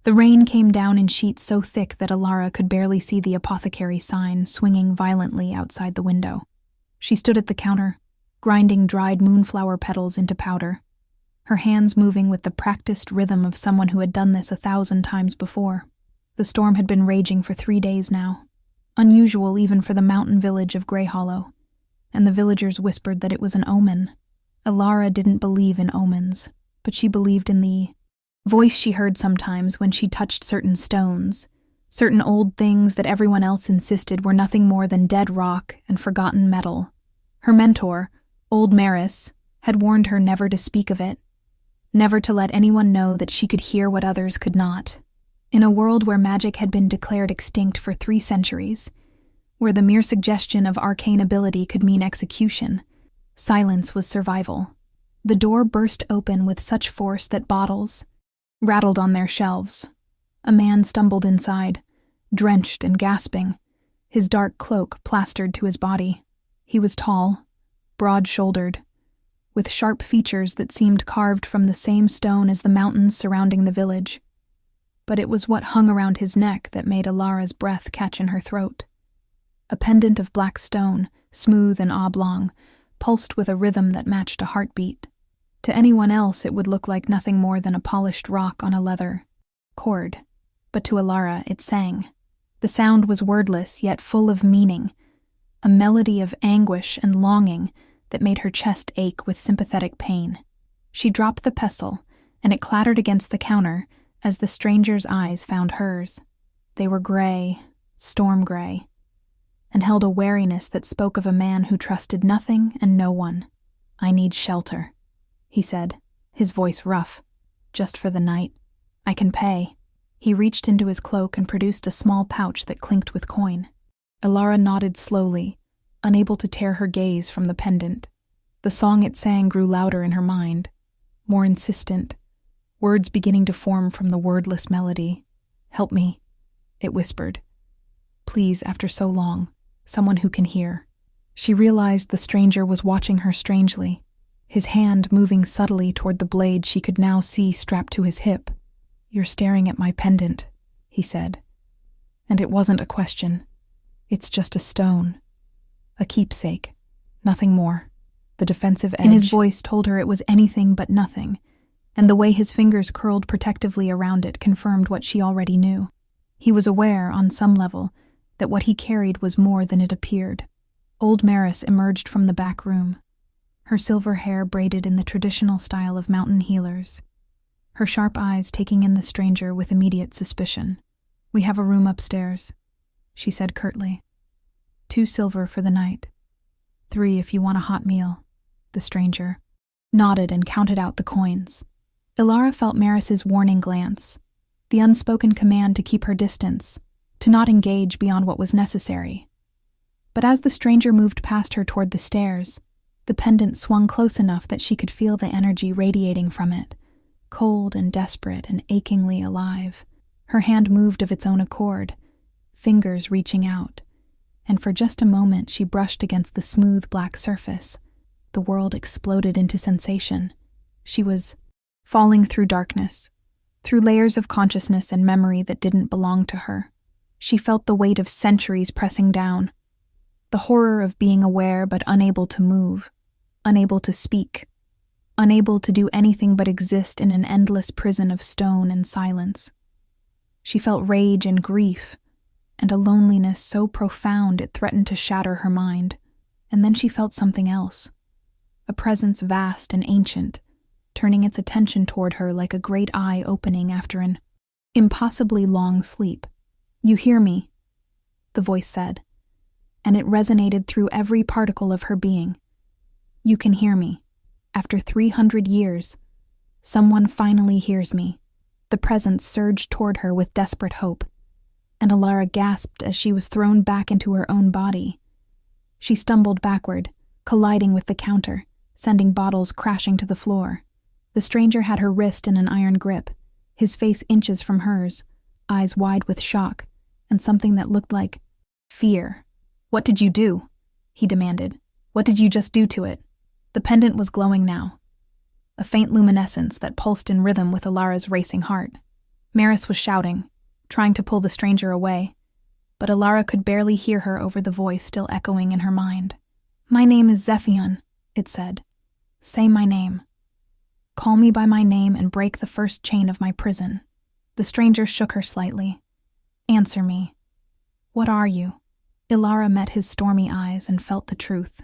The rain came down in sheets so thick that Alara could barely see the apothecary sign swinging violently outside the window. She stood at the counter, grinding dried moonflower petals into powder, her hands moving with the practiced rhythm of someone who had done this 1,000 times before. The storm had been raging for 3 days now, unusual even for the mountain village of Grey Hollow, and the villagers whispered that it was an omen. Alara didn't believe in omens, but she believed in the voice she heard sometimes when she touched certain stones, certain old things that everyone else insisted were nothing more than dead rock and forgotten metal. Her mentor, Old Maris, had warned her never to speak of it, never to let anyone know that she could hear what others could not. In a world where magic had been declared extinct for 3 centuries, where the mere suggestion of arcane ability could mean execution, silence was survival. The door burst open with such force that bottles rattled on their shelves. A man stumbled inside, drenched and gasping, his dark cloak plastered to his body. He was tall, broad-shouldered, with sharp features that seemed carved from the same stone as the mountains surrounding the village. But it was what hung around his neck that made Alara's breath catch in her throat. A pendant of black stone, smooth and oblong, pulsed with a rhythm that matched a heartbeat. To anyone else it would look like nothing more than a polished rock on a leather cord, but to Alara it sang. The sound was wordless yet full of meaning, a melody of anguish and longing that made her chest ache with sympathetic pain. She dropped the pestle, and it clattered against the counter as the stranger's eyes found hers. They were gray, storm gray, and held a wariness that spoke of a man who trusted nothing and no one. "I need shelter," he said, his voice rough. "Just for the night. I can pay." He reached into his cloak and produced a small pouch that clinked with coin. Alara nodded slowly, unable to tear her gaze from the pendant. The song it sang grew louder in her mind, more insistent, words beginning to form from the wordless melody. "Help me," it whispered. "Please, after so long, someone who can hear." She realized the stranger was watching her strangely, his hand moving subtly toward the blade she could now see strapped to his hip. "You're staring at my pendant," he said. "And it wasn't a question. It's just a stone. A keepsake. Nothing more." The defensive edge in his voice told her it was anything but nothing, and the way his fingers curled protectively around it confirmed what she already knew. He was aware, on some level, that what he carried was more than it appeared. Old Maris emerged from the back room, her silver hair braided in the traditional style of mountain healers, her sharp eyes taking in the stranger with immediate suspicion. "We have a room upstairs," she said curtly. "2 silver for the night. 3 if you want a hot meal." The stranger nodded and counted out the coins. Alara felt Maris's warning glance, the unspoken command to keep her distance, to not engage beyond what was necessary. But as the stranger moved past her toward the stairs, the pendant swung close enough that she could feel the energy radiating from it, cold and desperate and achingly alive. Her hand moved of its own accord, fingers reaching out, and for just a moment she brushed against the smooth black surface. The world exploded into sensation. She was falling through darkness, through layers of consciousness and memory that didn't belong to her. She felt the weight of centuries pressing down, the horror of being aware but unable to move, unable to speak, unable to do anything but exist in an endless prison of stone and silence. She felt rage and grief, and a loneliness so profound it threatened to shatter her mind. And then she felt something else, a presence vast and ancient, turning its attention toward her like a great eye opening after an impossibly long sleep. "You hear me," the voice said, and it resonated through every particle of her being. "You can hear me. After 300 years, someone finally hears me." The presence surged toward her with desperate hope, and Alara gasped as she was thrown back into her own body. She stumbled backward, colliding with the counter, sending bottles crashing to the floor. The stranger had her wrist in an iron grip, his face inches from hers, eyes wide with shock, and something that looked like fear. "What did you do?" he demanded. "What did you just do to it?" The pendant was glowing now, a faint luminescence that pulsed in rhythm with Alara's racing heart. Maris was shouting, trying to pull the stranger away, but Alara could barely hear her over the voice still echoing in her mind. "My name is Zephion," it said. "Say my name. Call me by my name and break the first chain of my prison." The stranger shook her slightly. "Answer me. What are you?" Ilara met his stormy eyes and felt the truth,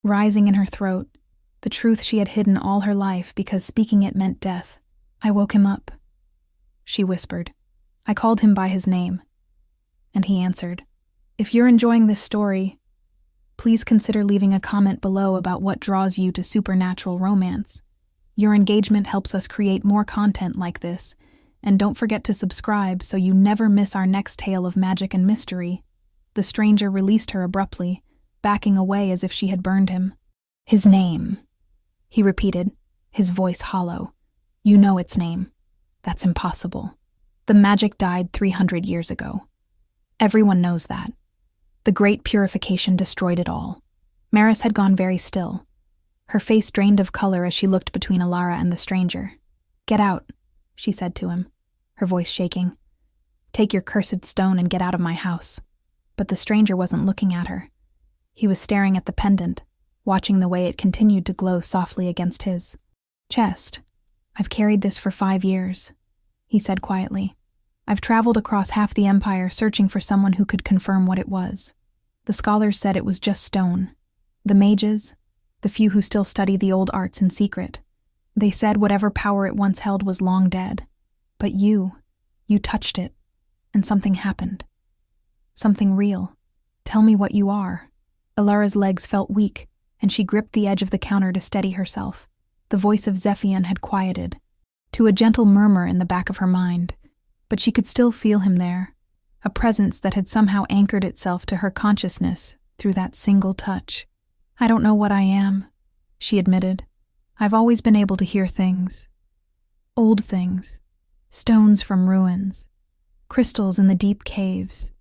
rising in her throat, the truth she had hidden all her life because speaking it meant death. "I woke him up," she whispered. "I called him by his name." And he answered, "If you're enjoying this story, please consider leaving a comment below about what draws you to supernatural romance. Your engagement helps us create more content like this, and don't forget to subscribe so you never miss our next tale of magic and mystery." The stranger released her abruptly, backing away as if she had burned him. "His name," he repeated, his voice hollow. "You know its name. That's impossible. The magic died 300 years ago. Everyone knows that. The Great Purification destroyed it all." Maris had gone very still. Her face drained of color as she looked between Alara and the stranger. "Get out," she said to him, her voice shaking. "Take your cursed stone and get out of my house." But the stranger wasn't looking at her. He was staring at the pendant, watching the way it continued to glow softly against his chest. "I've carried this for 5 years," he said quietly. "I've traveled across half the empire searching for someone who could confirm what it was. The scholars said it was just stone. The mages, the few who still study the old arts in secret, they said whatever power it once held was long dead. But you touched it, and something happened. Something real. Tell me what you are." Alara's legs felt weak, and she gripped the edge of the counter to steady herself. The voice of Zephion had quieted to a gentle murmur in the back of her mind, but she could still feel him there, a presence that had somehow anchored itself to her consciousness through that single touch. "I don't know what I am," she admitted. "I've always been able to hear things. Old things. Stones from ruins. Crystals in the deep caves.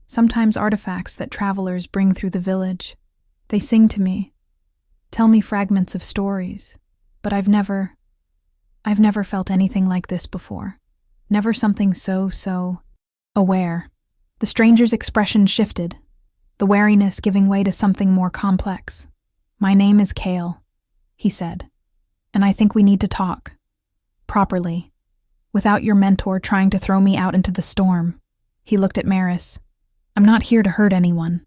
Sometimes artifacts that travelers bring through the village. They sing to me, tell me fragments of stories, but I've never felt anything like this before. Never something so aware." The stranger's expression shifted, the wariness giving way to something more complex. "My name is Kale," he said, "and I think we need to talk. Properly. Without your mentor trying to throw me out into the storm." He looked at Maris. "I'm not here to hurt anyone.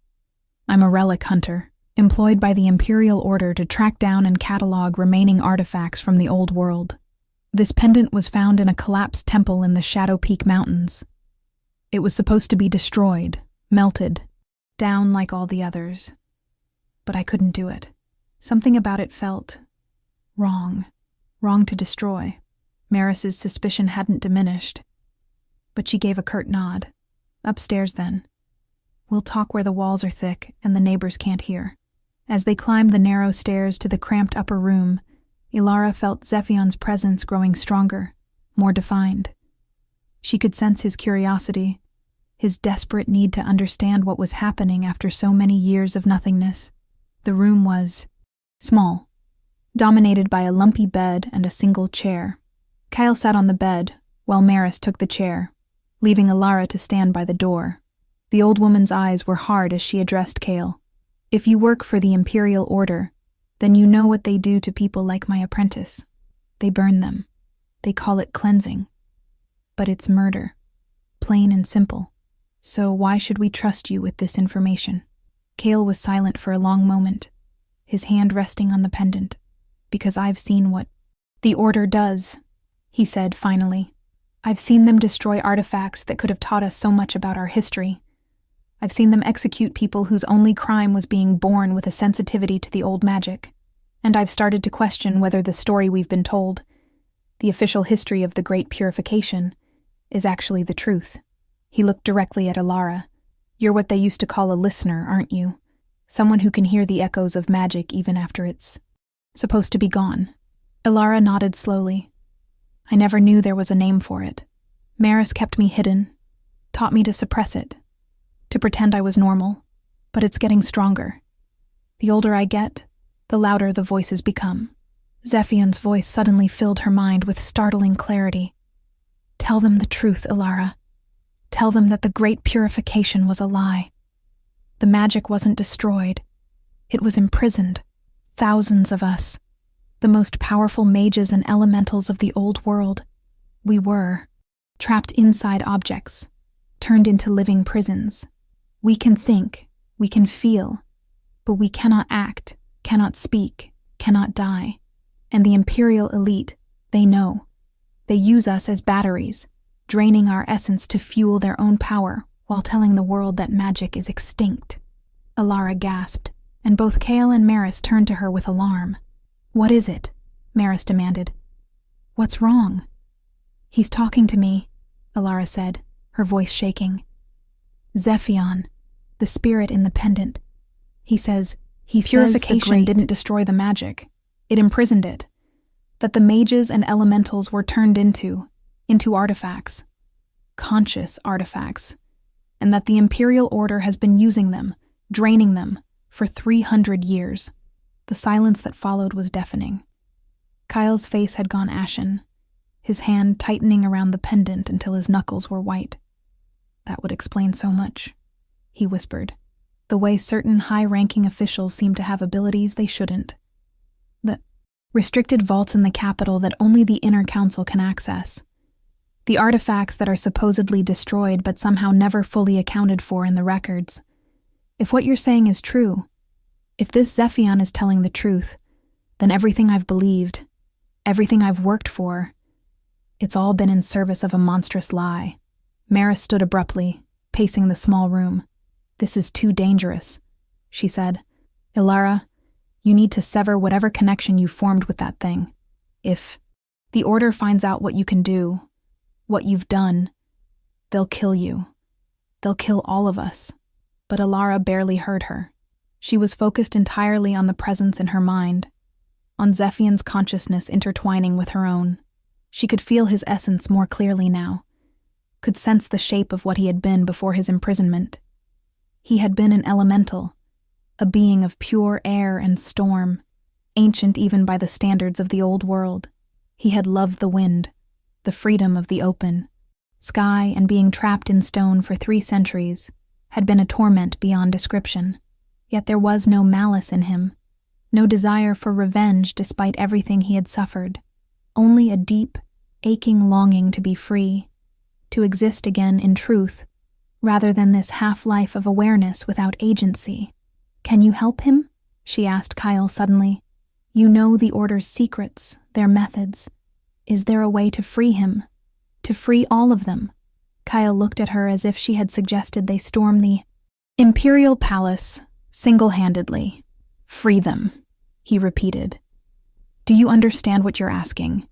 I'm a relic hunter, employed by the Imperial Order to track down and catalog remaining artifacts from the old world. This pendant was found in a collapsed temple in the Shadow Peak Mountains. It was supposed to be destroyed, melted, down like all the others. But I couldn't do it. Something about it felt wrong to destroy." Maris's suspicion hadn't diminished, but she gave a curt nod. "Upstairs, then. We'll talk where the walls are thick and the neighbors can't hear." As they climbed the narrow stairs to the cramped upper room, Ilara felt Zephion's presence growing stronger, more defined. She could sense his curiosity, his desperate need to understand what was happening after so many years of nothingness. The room was small, dominated by a lumpy bed and a single chair. Kyle sat on the bed, while Maris took the chair, leaving Ilara to stand by the door. The old woman's eyes were hard as she addressed Kale. "If you work for the Imperial Order, then you know what they do to people like my apprentice. They burn them. They call it cleansing. But it's murder. Plain and simple. So why should we trust you with this information?" Kale was silent for a long moment, his hand resting on the pendant. "Because I've seen what the Order does," he said finally. "I've seen them destroy artifacts that could have taught us so much about our history. I've seen them execute people whose only crime was being born with a sensitivity to the old magic. And I've started to question whether the story we've been told, the official history of the Great Purification, is actually the truth." He looked directly at Ilara. "You're what they used to call a listener, aren't you? Someone who can hear the echoes of magic even after it's supposed to be gone." Ilara nodded slowly. "I never knew there was a name for it. Maris kept me hidden, taught me to suppress it, to pretend I was normal, but it's getting stronger. The older I get, the louder the voices become." Zephion's voice suddenly filled her mind with startling clarity. Tell them the truth, Ilara. Tell them that the great purification was a lie. The magic wasn't destroyed. It was imprisoned. Thousands of us, the most powerful mages and elementals of the old world, we were trapped inside objects, turned into living prisons. We can think, we can feel, but we cannot act, cannot speak, cannot die. And the imperial elite, they know. They use us as batteries, draining our essence to fuel their own power while telling the world that magic is extinct. Ilara gasped, and both Kale and Maris turned to her with alarm. What is it? Maris demanded. What's wrong? He's talking to me, Ilara said, her voice shaking. Zephion, the spirit in the pendant. He says purification didn't destroy the magic. It imprisoned it. That the mages and elementals were turned into artifacts. Conscious artifacts. And that the Imperial Order has been using them, draining them, for 300 years. The silence that followed was deafening. Kyle's face had gone ashen, his hand tightening around the pendant until his knuckles were white. That would explain so much, he whispered, the way certain high-ranking officials seem to have abilities they shouldn't. The restricted vaults in the capital that only the inner council can access. The artifacts that are supposedly destroyed but somehow never fully accounted for in the records. If what you're saying is true, if this Zephion is telling the truth, then everything I've believed, everything I've worked for, it's all been in service of a monstrous lie. Maris stood abruptly, pacing the small room. This is too dangerous, she said. Ilara, you need to sever whatever connection you formed with that thing. If the Order finds out what you can do, what you've done, they'll kill you. They'll kill all of us. But Ilara barely heard her. She was focused entirely on the presence in her mind, on Zephion's consciousness intertwining with her own. She could feel his essence more clearly now, could sense the shape of what he had been before his imprisonment. He had been an elemental, a being of pure air and storm, ancient even by the standards of the old world. He had loved the wind, the freedom of the open. Sky and being trapped in stone for 3 centuries had been a torment beyond description. Yet there was no malice in him, no desire for revenge despite everything he had suffered, only a deep, aching longing to be free, to exist again in truth, rather than this half-life of awareness without agency. Can you help him? She asked Kyle suddenly. You know the Order's secrets, their methods. Is there a way to free him? To free all of them? Kyle looked at her as if she had suggested they storm the Imperial Palace single-handedly. Free them, he repeated. Do you understand what you're asking?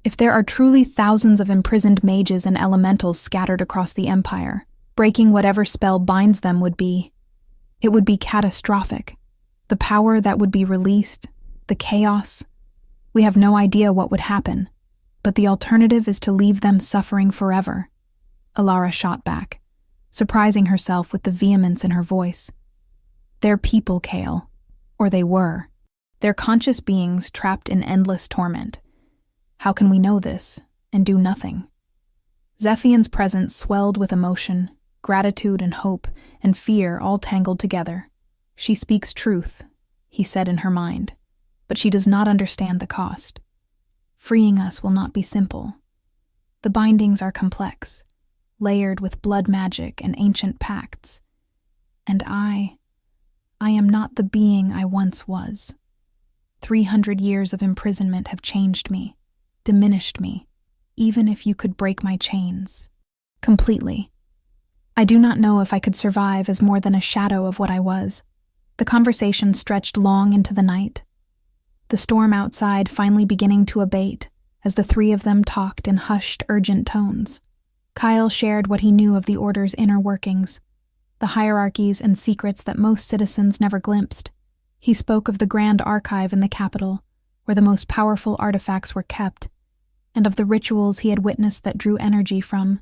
If there are truly thousands of imprisoned mages and elementals scattered across the Empire, breaking whatever spell binds them it would be catastrophic. The power that would be released, the chaos. We have no idea what would happen, but the alternative is to leave them suffering forever. Ilara shot back, surprising herself with the vehemence in her voice. They're people, Kale. Or they were. They're conscious beings trapped in endless torment. How can we know this and do nothing? Zephion's presence swelled with emotion, gratitude and hope, and fear all tangled together. She speaks truth, he said in her mind, but she does not understand the cost. Freeing us will not be simple. The bindings are complex, layered with blood magic and ancient pacts. And I am not the being I once was. 300 years of imprisonment have changed me, diminished me, even if you could break my chains. Completely. I do not know if I could survive as more than a shadow of what I was. The conversation stretched long into the night, the storm outside finally beginning to abate as the 3 of them talked in hushed, urgent tones. Kyle shared what he knew of the Order's inner workings, the hierarchies and secrets that most citizens never glimpsed. He spoke of the grand archive in the capital, where the most powerful artifacts were kept, and of the rituals he had witnessed that drew energy from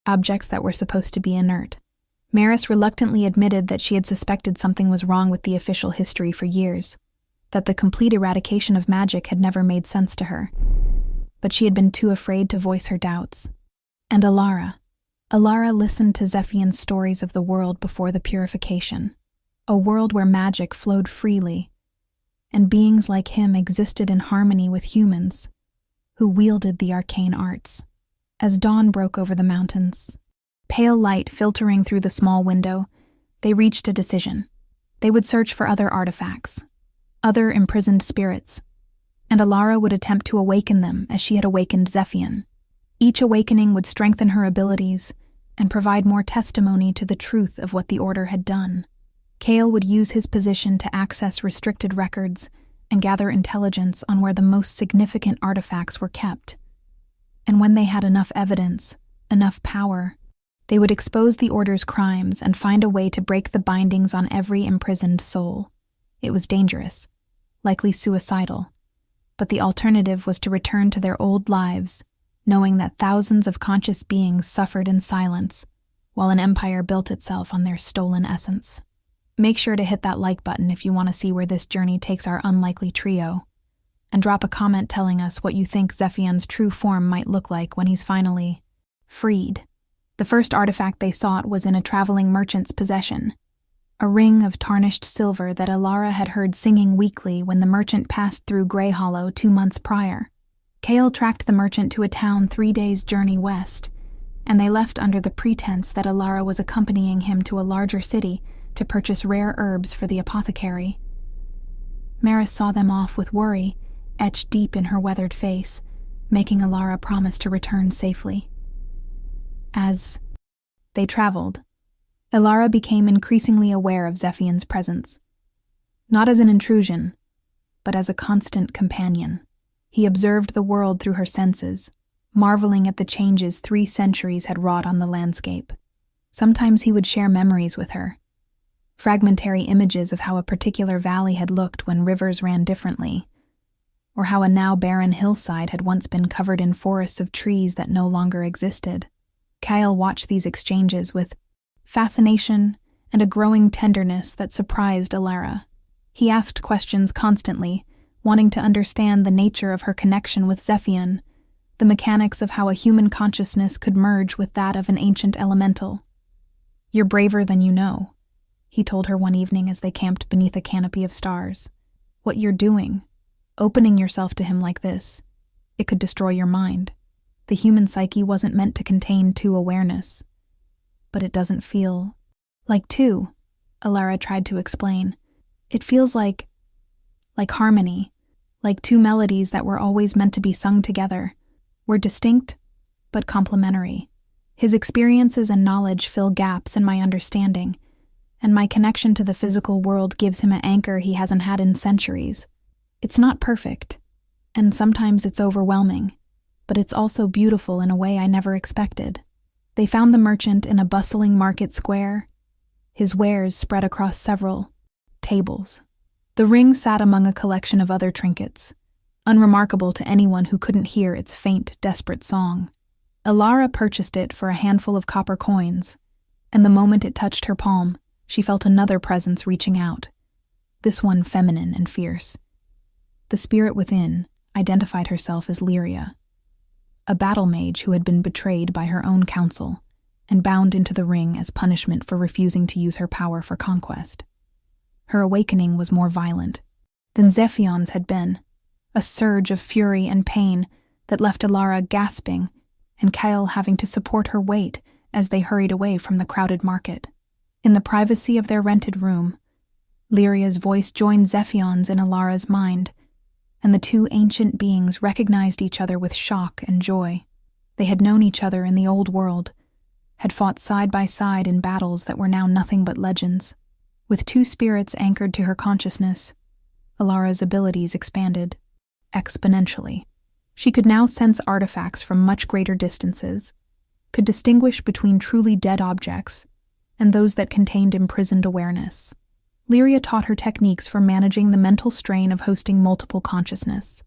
objects that were supposed to be inert. Maris reluctantly admitted that she had suspected something was wrong with the official history for years, that the complete eradication of magic had never made sense to her, but she had been too afraid to voice her doubts. And Alara listened to Zephion's stories of the world before the purification, a world where magic flowed freely, and beings like him existed in harmony with humans, who wielded the arcane arts. As dawn broke over the mountains, pale light filtering through the small window, they reached a decision. They would search for other artifacts, other imprisoned spirits, and Alara would attempt to awaken them as she had awakened Zephion. Each awakening would strengthen her abilities and provide more testimony to the truth of what the Order had done. Kale would use his position to access restricted records and gather intelligence on where the most significant artifacts were kept. And when they had enough evidence, enough power, they would expose the Order's crimes and find a way to break the bindings on every imprisoned soul. It was dangerous, likely suicidal, but the alternative was to return to their old lives, knowing that thousands of conscious beings suffered in silence while an empire built itself on their stolen essence. Make sure to hit that like button if you want to see where this journey takes our unlikely trio, and drop a comment telling us what you think Zephion's true form might look like when he's finally freed. The first artifact they sought was in a traveling merchant's possession, a ring of tarnished silver that Alara had heard singing weekly when the merchant passed through Grey Hollow 2 months prior. Kale tracked the merchant to a town 3 days' journey west, and they left under the pretense that Alara was accompanying him to a larger city to purchase rare herbs for the apothecary. Maris saw them off with worry etched deep in her weathered face, making Alara promise to return safely. As they traveled, Alara became increasingly aware of Zephion's presence. Not as an intrusion, but as a constant companion. He observed the world through her senses, marveling at the changes 3 centuries had wrought on the landscape. Sometimes he would share memories with her, fragmentary images of how a particular valley had looked when rivers ran differently, or how a now barren hillside had once been covered in forests of trees that no longer existed. Kyle watched these exchanges with fascination and a growing tenderness that surprised Alara. He asked questions constantly, wanting to understand the nature of her connection with Zephion, the mechanics of how a human consciousness could merge with that of an ancient elemental. "You're braver than you know," he told her one evening as they camped beneath a canopy of stars. "What you're doing, opening yourself to him like this, it could destroy your mind. The human psyche wasn't meant to contain 2 awareness. But it doesn't feel like 2, Alara tried to explain. It feels like harmony, like 2 melodies that were always meant to be sung together. We're distinct, but complementary. His experiences and knowledge fill gaps in my understanding, and my connection to the physical world gives him an anchor he hasn't had in centuries. It's not perfect, and sometimes it's overwhelming, but it's also beautiful in a way I never expected." They found the merchant in a bustling market square, his wares spread across several tables. The ring sat among a collection of other trinkets, unremarkable to anyone who couldn't hear its faint, desperate song. Alara purchased it for a handful of copper coins, and the moment it touched her palm, she felt another presence reaching out, this one feminine and fierce. The spirit within identified herself as Lyria, a battle mage who had been betrayed by her own council and bound into the ring as punishment for refusing to use her power for conquest. Her awakening was more violent than Zephion's had been, a surge of fury and pain that left Alara gasping and Kyle having to support her weight as they hurried away from the crowded market. In the privacy of their rented room, Lyria's voice joined Zephion's in Alara's mind, and the 2 ancient beings recognized each other with shock and joy. They had known each other in the old world, had fought side by side in battles that were now nothing but legends. With 2 spirits anchored to her consciousness, Alara's abilities expanded exponentially. She could now sense artifacts from much greater distances, could distinguish between truly dead objects and those that contained imprisoned awareness. Lyria taught her techniques for managing the mental strain of hosting multiple consciousness,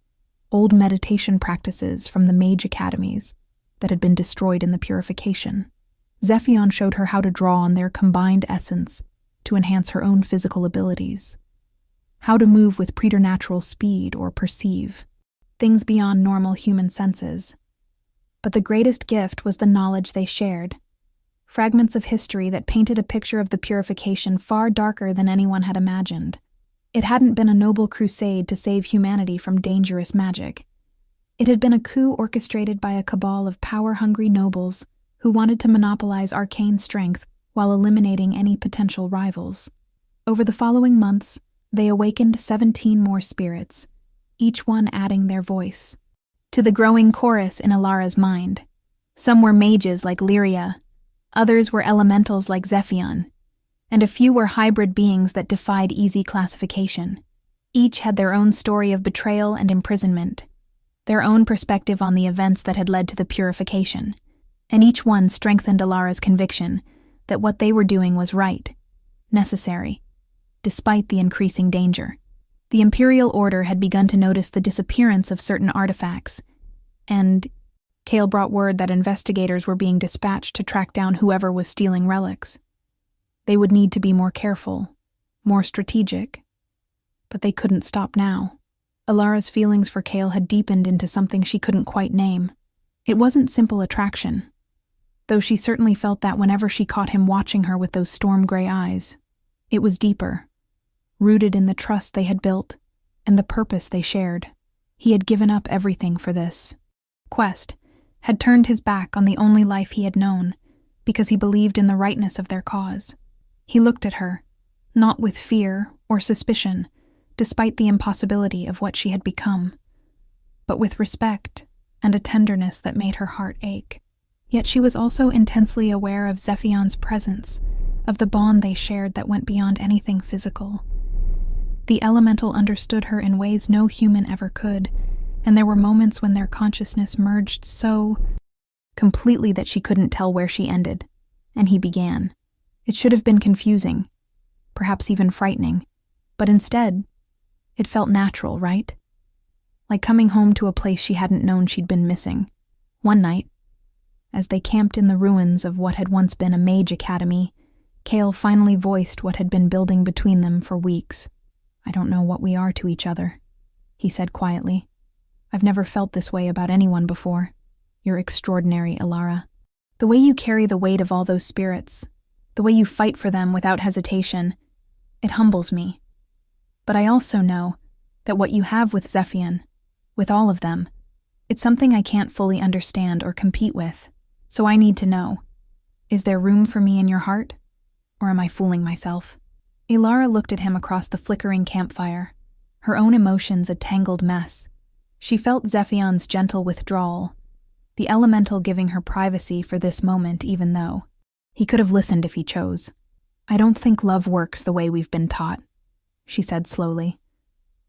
old meditation practices from the mage academies that had been destroyed in the purification. Zephion showed her how to draw on their combined essence to enhance her own physical abilities, how to move with preternatural speed or perceive things beyond normal human senses. But the greatest gift was the knowledge they shared. Fragments of history that painted a picture of the purification far darker than anyone had imagined. It hadn't been a noble crusade to save humanity from dangerous magic. It had been a coup orchestrated by a cabal of power-hungry nobles who wanted to monopolize arcane strength while eliminating any potential rivals. Over the following months, they awakened 17 more spirits, each one adding their voice to the growing chorus in Alara's mind. Some were mages like Lyria, others were elementals like Zephion, and a few were hybrid beings that defied easy classification. Each had their own story of betrayal and imprisonment, their own perspective on the events that had led to the purification, and each one strengthened Alara's conviction that what they were doing was right, necessary, despite the increasing danger. The Imperial Order had begun to notice the disappearance of certain artifacts, and Kale brought word that investigators were being dispatched to track down whoever was stealing relics. They would need to be more careful, more strategic, but they couldn't stop now. Alara's feelings for Kale had deepened into something she couldn't quite name. It wasn't simple attraction, though she certainly felt that whenever she caught him watching her with those storm-gray eyes. It was deeper, rooted in the trust they had built and the purpose they shared. He had given up everything for this quest, had turned his back on the only life he had known because he believed in the rightness of their cause. He looked at her, not with fear or suspicion, despite the impossibility of what she had become, but with respect and a tenderness that made her heart ache. Yet she was also intensely aware of Zephion's presence, of the bond they shared that went beyond anything physical. The elemental understood her in ways no human ever could, and there were moments when their consciousness merged so completely that she couldn't tell where she ended, and he began. It should have been confusing, perhaps even frightening, but instead, it felt natural, right? Like coming home to a place she hadn't known she'd been missing. One night, as they camped in the ruins of what had once been a mage academy, Kale finally voiced what had been building between them for weeks. "I don't know what we are to each other," he said quietly. "I've never felt this way about anyone before. You're extraordinary, Alara. The way you carry the weight of all those spirits, the way you fight for them without hesitation, it humbles me. But I also know that what you have with Zephion, with all of them, it's something I can't fully understand or compete with. So I need to know, is there room for me in your heart? Or am I fooling myself?" Alara looked at him across the flickering campfire, her own emotions a tangled mess. She felt Zephion's gentle withdrawal, the elemental giving her privacy for this moment even though he could have listened if he chose. "I don't think love works the way we've been taught," she said slowly.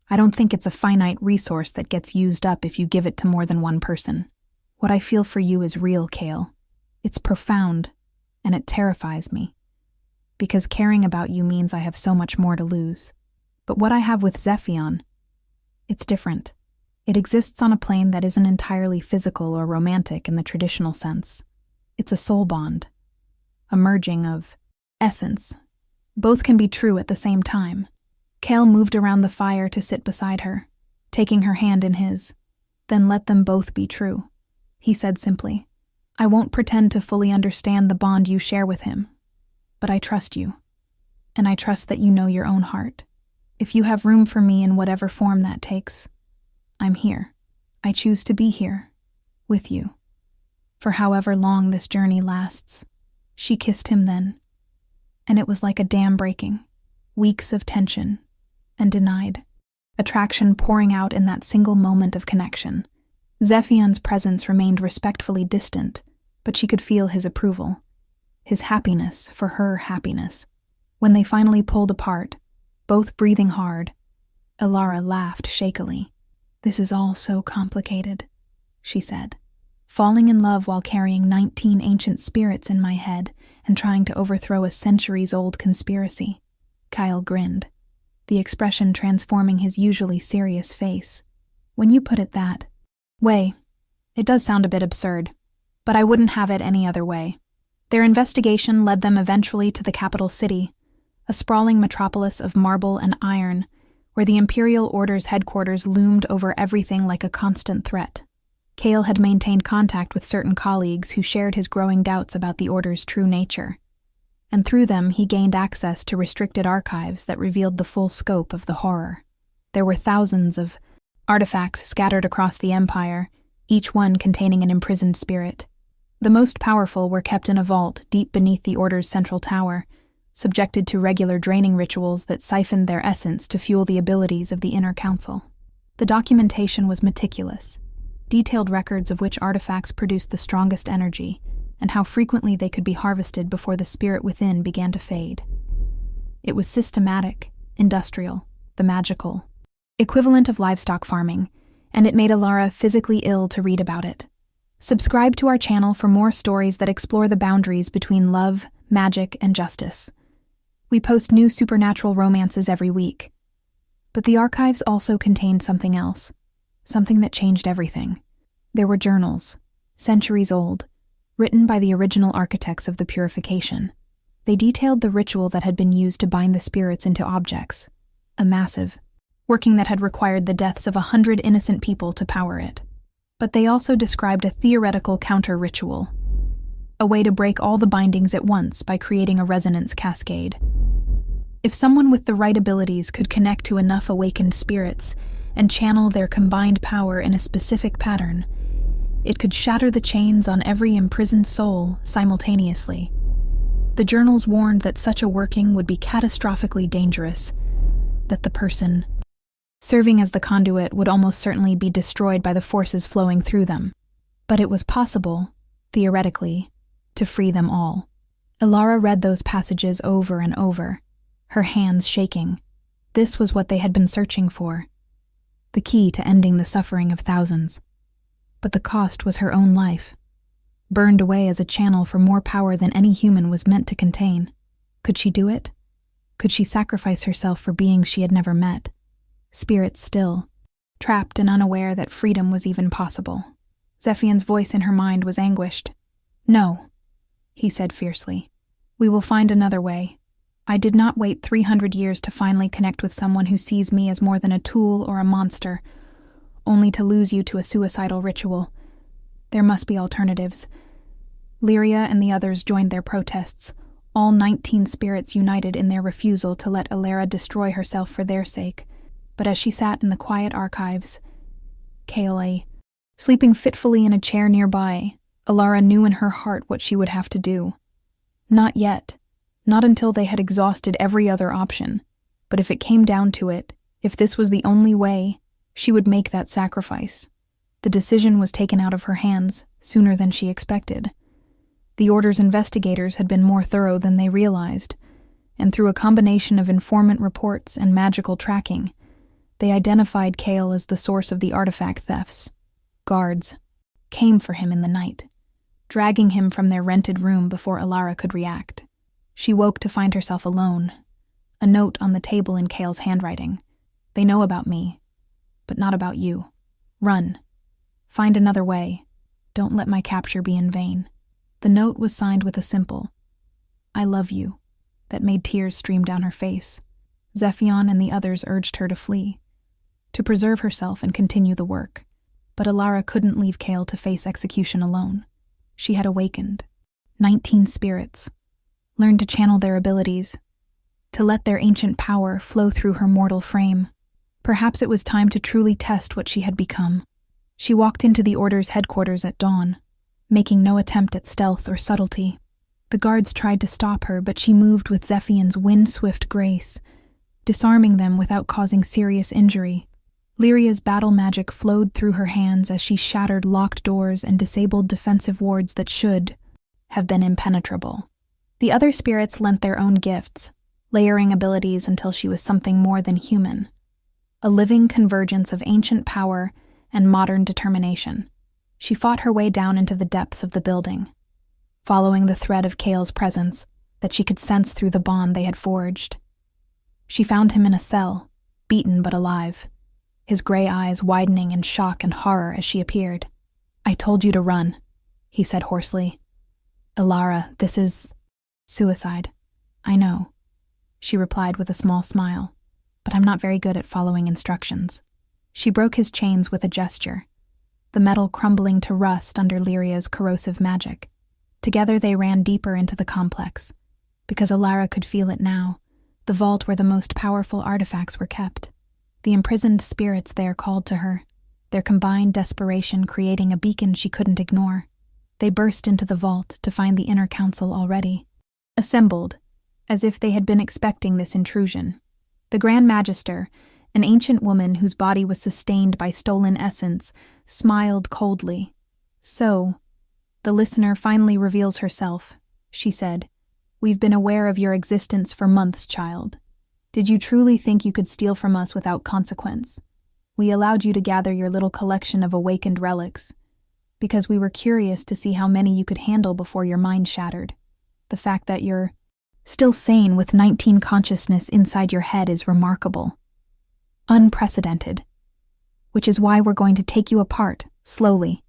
"I don't think it's a finite resource that gets used up if you give it to more than one person. What I feel for you is real, Kale. It's profound, and it terrifies me. Because caring about you means I have so much more to lose. But what I have with Zephion, it's different. It exists on a plane that isn't entirely physical or romantic in the traditional sense. It's a soul bond, a merging of essence. Both can be true at the same time." Kale moved around the fire to sit beside her, taking her hand in his. "Then let them both be true," he said simply. "I won't pretend to fully understand the bond you share with him, but I trust you, and I trust that you know your own heart. If you have room for me in whatever form that takes, I'm here. I choose to be here, with you, for however long this journey lasts." She kissed him then, and it was like a dam breaking, weeks of tension, and denied, attraction pouring out in that single moment of connection. Zephion's presence remained respectfully distant, but she could feel his approval, his happiness for her happiness. When they finally pulled apart, both breathing hard, Alara laughed shakily. "This is all so complicated," she said. "Falling in love while carrying 19 ancient spirits in my head and trying to overthrow a centuries-old conspiracy." Kyle grinned, the expression transforming his usually serious face. "When you put it that way, it does sound a bit absurd, but I wouldn't have it any other way." Their investigation led them eventually to the capital city, a sprawling metropolis of marble and iron, where the Imperial Order's headquarters loomed over everything like a constant threat. Kale had maintained contact with certain colleagues who shared his growing doubts about the Order's true nature, and through them he gained access to restricted archives that revealed the full scope of the horror. There were thousands of artifacts scattered across the Empire, each one containing an imprisoned spirit. The most powerful were kept in a vault deep beneath the Order's central tower, subjected to regular draining rituals that siphoned their essence to fuel the abilities of the Inner Council. The documentation was meticulous, detailed records of which artifacts produced the strongest energy, and how frequently they could be harvested before the spirit within began to fade. It was systematic, industrial, the magical equivalent of livestock farming, and it made Alara physically ill to read about it. Subscribe to our channel for more stories that explore the boundaries between love, magic, and justice. We post new supernatural romances every week. But the archives also contained something else, something that changed everything. There were journals, centuries old, written by the original architects of the purification. They detailed the ritual that had been used to bind the spirits into objects, a massive working that had required the deaths of 100 innocent people to power it. But they also described a theoretical counter-ritual, a way to break all the bindings at once by creating a resonance cascade. If someone with the right abilities could connect to enough awakened spirits and channel their combined power in a specific pattern, it could shatter the chains on every imprisoned soul simultaneously. The journals warned that such a working would be catastrophically dangerous, that the person serving as the conduit would almost certainly be destroyed by the forces flowing through them. But it was possible, theoretically, to free them all. Alara read those passages over and over, her hands shaking. This was what they had been searching for, the key to ending the suffering of thousands. But the cost was her own life, burned away as a channel for more power than any human was meant to contain. Could she do it? Could she sacrifice herself for beings she had never met? Spirits still, trapped and unaware that freedom was even possible. Zephian's voice in her mind was anguished. "No," he said fiercely. "We will find another way. I did not wait 300 years to finally connect with someone who sees me as more than a tool or a monster, only to lose you to a suicidal ritual. There must be alternatives." Lyria and the others joined their protests, all 19 spirits united in their refusal to let Alara destroy herself for their sake. But as she sat in the quiet archives, Kale, sleeping fitfully in a chair nearby, Alara knew in her heart what she would have to do. Not yet, not until they had exhausted every other option. But if it came down to it, if this was the only way, she would make that sacrifice. The decision was taken out of her hands sooner than she expected. The Order's investigators had been more thorough than they realized, and through a combination of informant reports and magical tracking, they identified Kale as the source of the artifact thefts. Guards came for him in the night, dragging him from their rented room before Alara could react. She woke to find herself alone, a note on the table in Kale's handwriting. "They know about me, but not about you. Run. Find another way. Don't let my capture be in vain." The note was signed with a simple, "I love you," that made tears stream down her face. Zephion and the others urged her to flee, to preserve herself and continue the work. But Alara couldn't leave Kale to face execution alone. She had awakened 19 spirits, learned to channel their abilities, to let their ancient power flow through her mortal frame. Perhaps it was time to truly test what she had become. She walked into the Order's headquarters at dawn, making no attempt at stealth or subtlety. The guards tried to stop her, but she moved with Zephian's wind-swift grace, disarming them without causing serious injury. Lyria's battle magic flowed through her hands as she shattered locked doors and disabled defensive wards that should have been impenetrable. The other spirits lent their own gifts, layering abilities until she was something more than human, a living convergence of ancient power and modern determination. She fought her way down into the depths of the building, following the thread of Kale's presence that she could sense through the bond they had forged. She found him in a cell, beaten but alive, his gray eyes widening in shock and horror as she appeared. "I told you to run," he said hoarsely. "Alara, this is suicide." "I know," she replied with a small smile, "but I'm not very good at following instructions." She broke his chains with a gesture. the metal crumbling to rust under Lyria's corrosive magic. Together they ran deeper into the complex, because Alara could feel it now, the vault where the most powerful artifacts were kept. The imprisoned spirits there called to her, their combined desperation creating a beacon she couldn't ignore. They burst into the vault to find the inner council already assembled, as if they had been expecting this intrusion. The Grand Magister, an ancient woman whose body was sustained by stolen essence, smiled coldly. "So, the listener finally reveals herself," she said. "We've been aware of your existence for months, child. Did you truly think you could steal from us without consequence? We allowed you to gather your little collection of awakened relics, because we were curious to see how many you could handle before your mind shattered. The fact that you're still sane with 19 consciousness inside your head is remarkable. Unprecedented. Which is why we're going to take you apart, slowly,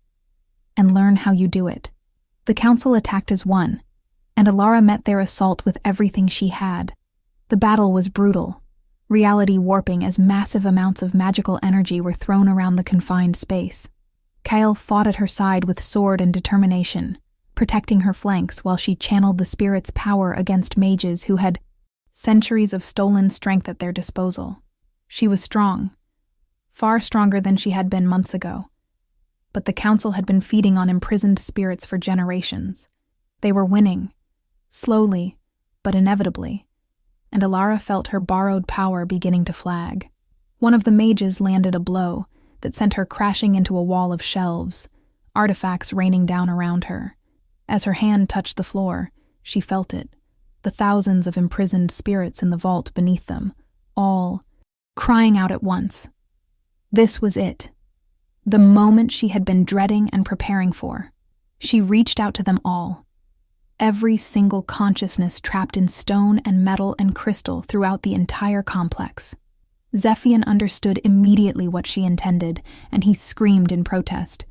and learn how you do it." The council attacked as one, and Alara met their assault with everything she had. The battle was brutal, reality warping as massive amounts of magical energy were thrown around the confined space. Kyle fought at her side with sword and determination, protecting her flanks while she channeled the spirit's power against mages who had centuries of stolen strength at their disposal. She was strong, far stronger than she had been months ago. But the council had been feeding on imprisoned spirits for generations. They were winning, slowly, but inevitably, and Alara felt her borrowed power beginning to flag. One of the mages landed a blow that sent her crashing into a wall of shelves, artifacts raining down around her. As her hand touched the floor, she felt it, the thousands of imprisoned spirits in the vault beneath them, all crying out at once. This was it, the moment she had been dreading and preparing for. She reached out to them all, every single consciousness trapped in stone and metal and crystal throughout the entire complex. Zephion understood immediately what she intended, and he screamed in protest.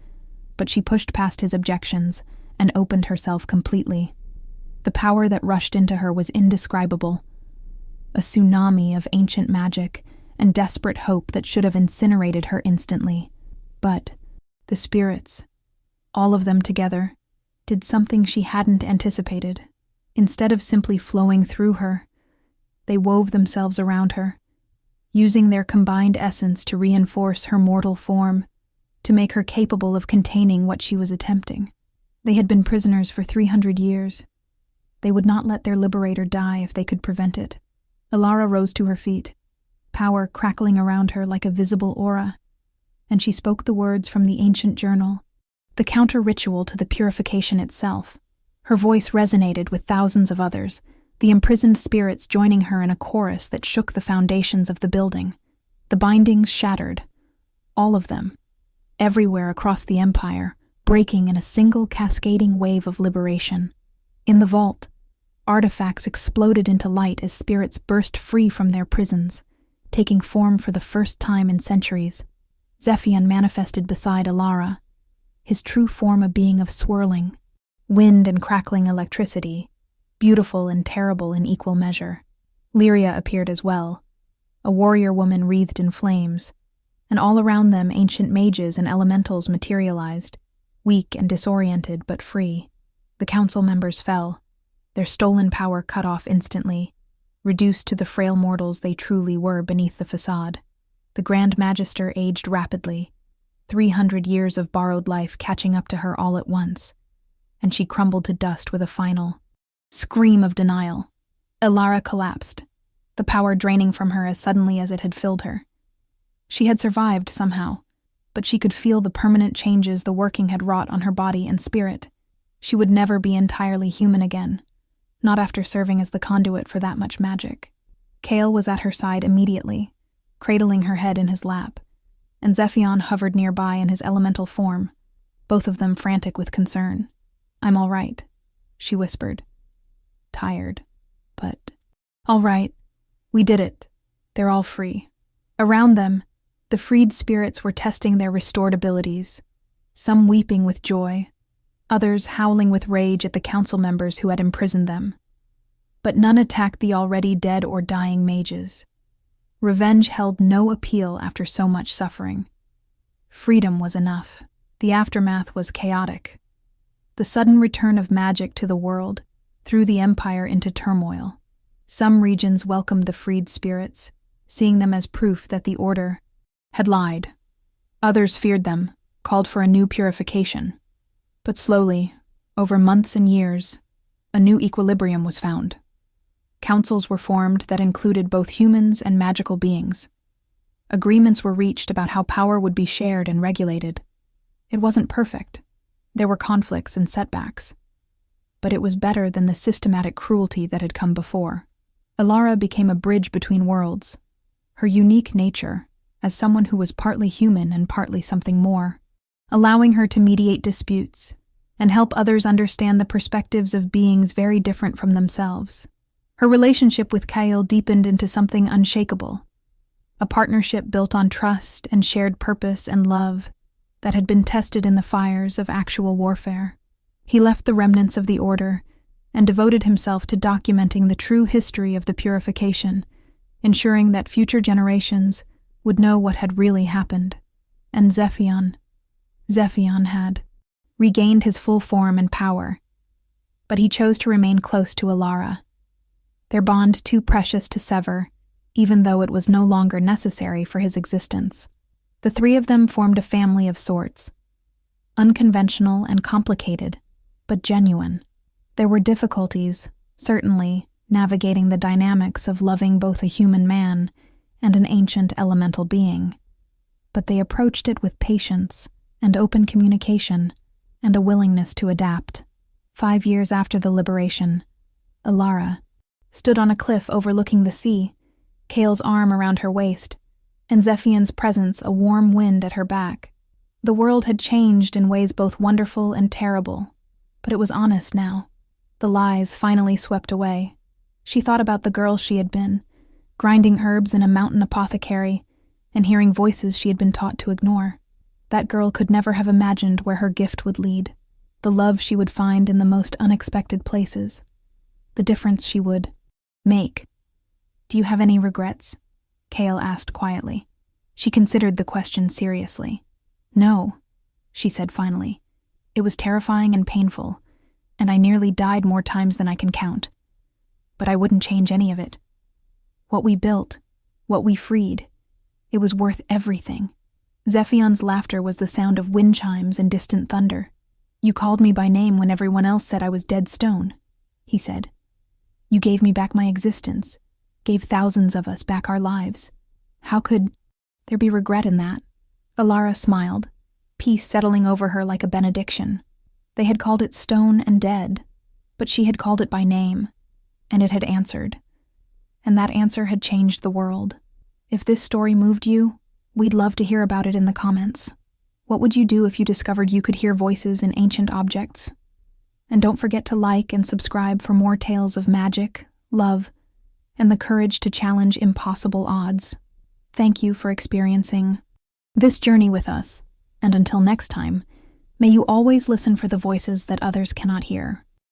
But she pushed past his objections and opened herself completely. The power that rushed into her was indescribable, a tsunami of ancient magic and desperate hope that should have incinerated her instantly. But the spirits, all of them together, did something she hadn't anticipated. Instead of simply flowing through her, they wove themselves around her, using their combined essence to reinforce her mortal form, to make her capable of containing what she was attempting. They had been prisoners for 300 years. They would not let their liberator die if they could prevent it. Alara rose to her feet, power crackling around her like a visible aura, and she spoke the words from the ancient journal, the counter-ritual to the purification itself. Her voice resonated with thousands of others, the imprisoned spirits joining her in a chorus that shook the foundations of the building. The bindings shattered, all of them, everywhere across the empire, breaking in a single cascading wave of liberation. In the vault, artifacts exploded into light as spirits burst free from their prisons, taking form for the first time in centuries. Zephion manifested beside Alara, his true form a being of swirling, wind and crackling electricity, beautiful and terrible in equal measure. Lyria appeared as well, a warrior woman wreathed in flames, and all around them ancient mages and elementals materialized, weak and disoriented but free. The council members fell, their stolen power cut off instantly, reduced to the frail mortals they truly were beneath the facade. The Grand Magister aged rapidly, 300 years of borrowed life catching up to her all at once, and she crumbled to dust with a final scream of denial. Alara collapsed, the power draining from her as suddenly as it had filled her. She had survived somehow, but she could feel the permanent changes the working had wrought on her body and spirit. She would never be entirely human again, not after serving as the conduit for that much magic. Kale was at her side immediately, cradling her head in his lap, and Zephion hovered nearby in his elemental form, both of them frantic with concern. "I'm all right," she whispered. Tired, but all right. We did it. They're all free. Around them, the freed spirits were testing their restored abilities, some weeping with joy, others howling with rage at the council members who had imprisoned them. But none attacked the already dead or dying mages. Revenge held no appeal after so much suffering. Freedom was enough. The aftermath was chaotic. The sudden return of magic to the world threw the empire into turmoil. Some regions welcomed the freed spirits, seeing them as proof that the order had lied. Others feared them, called for a new purification. But slowly, over months and years, a new equilibrium was found. Councils were formed that included both humans and magical beings. Agreements were reached about how power would be shared and regulated. It wasn't perfect. There were conflicts and setbacks. But it was better than the systematic cruelty that had come before. Alara became a bridge between worlds. Her unique nature, as someone who was partly human and partly something more, allowing her to mediate disputes and help others understand the perspectives of beings very different from themselves. Her relationship with Kyle deepened into something unshakable, a partnership built on trust and shared purpose and love that had been tested in the fires of actual warfare. He left the remnants of the Order and devoted himself to documenting the true history of the purification, ensuring that future generations would know what had really happened. And Zephion had regained his full form and power, but he chose to remain close to Alara, their bond too precious to sever, even though it was no longer necessary for his existence. The three of them formed a family of sorts, unconventional and complicated, but genuine. There were difficulties, certainly, navigating the dynamics of loving both a human man and an ancient elemental being, but they approached it with patience and open communication and a willingness to adapt. 5 years after the liberation, Alara stood on a cliff overlooking the sea, Kale's arm around her waist, and Zephion's presence a warm wind at her back. The world had changed in ways both wonderful and terrible, but it was honest now. The lies finally swept away. She thought about the girl she had been, grinding herbs in a mountain apothecary and hearing voices she had been taught to ignore. That girl could never have imagined where her gift would lead, the love she would find in the most unexpected places, the difference she would make. "Do you have any regrets?" Kale asked quietly. She considered the question seriously. "No," she said finally. "It was terrifying and painful, and I nearly died more times than I can count. But I wouldn't change any of it. What we built, what we freed, it was worth everything." Zephion's laughter was the sound of wind chimes and distant thunder. "You called me by name when everyone else said I was dead stone," he said. "You gave me back my existence, gave thousands of us back our lives. How could there be regret in that?" Alara smiled, peace settling over her like a benediction. They had called it stone and dead, but she had called it by name, and it had answered. And that answer had changed the world. If this story moved you, we'd love to hear about it in the comments. What would you do if you discovered you could hear voices in ancient objects? And don't forget to like and subscribe for more tales of magic, love, and the courage to challenge impossible odds. Thank you for experiencing this journey with us, and until next time, may you always listen for the voices that others cannot hear.